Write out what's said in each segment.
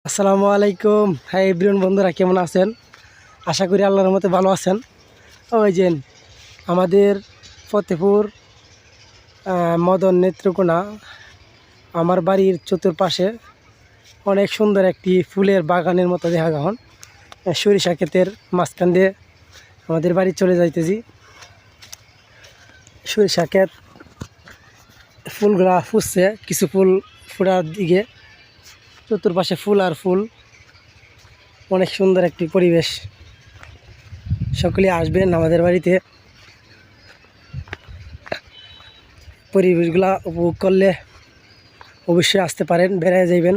আসসালামু আলাইকুম। Hi everyone, বন্ধুরা কেমন আছেন? আশা করি আল্লাহর রহমতে ভালো আছেন। ওই যে আমাদের ফতেপুর মদন নেত্রকোনা আমার বাড়ির চতুর্পাশে অনেক সুন্দর একটি ফুলের বাগানের মতো দেখা গেল। সরিষা ক্ষেতের মাঝখান দিয়ে আমাদের বাড়ি চলে যাইতেছি। সরিষা ক্ষেত ফুলগুলা ফুটছে, কিছু ফুল ফুটার দিকে, চতুর্পাশে ফুল আর ফুল, অনেক সুন্দর একটি পরিবেশ। সকলে আসবেন আমাদের বাড়িতে, পরিবেশগুলা উপভোগ করলে অবশ্যই আসতে পারেন, বেড়ায় যাইবেন।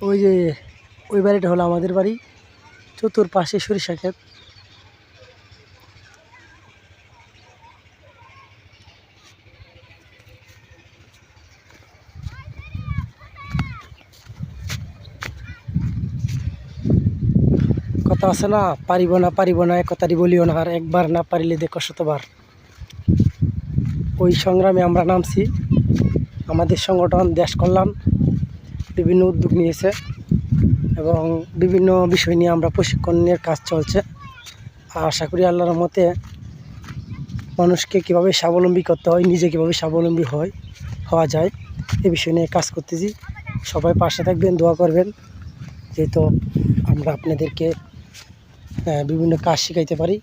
ওই যে ওই বাড়িটা হলো আমাদের বাড়ি, চতুর্পাশে সরিষা ক্ষেত। কথা আছে না, পারিব না এক কথাটি বলিও না, আর একবার না পারিলে দেখো শতবার। ওই সংগ্রামে আমরা নামছি। আমাদের সংগঠন দেশ কল্যাণ বিভিন্ন উদ্যোগ নিয়েছে এবং বিভিন্ন বিষয় নিয়ে আমরা প্রশিক্ষণের কাজ চলছে। আশা করি আল্লাহর রহমতে মানুষকে কীভাবে স্বাবলম্বী করতে হয়, নিজে কীভাবে স্বাবলম্বী হওয়া যায়, এ বিষয় নিয়ে কাজ করতেছি। সবাই পাশে থাকবেন, দোয়া করবেন, যেহেতু আমরা আপনাদেরকে বিভিন্ন কাজ শিখাইতে পারি।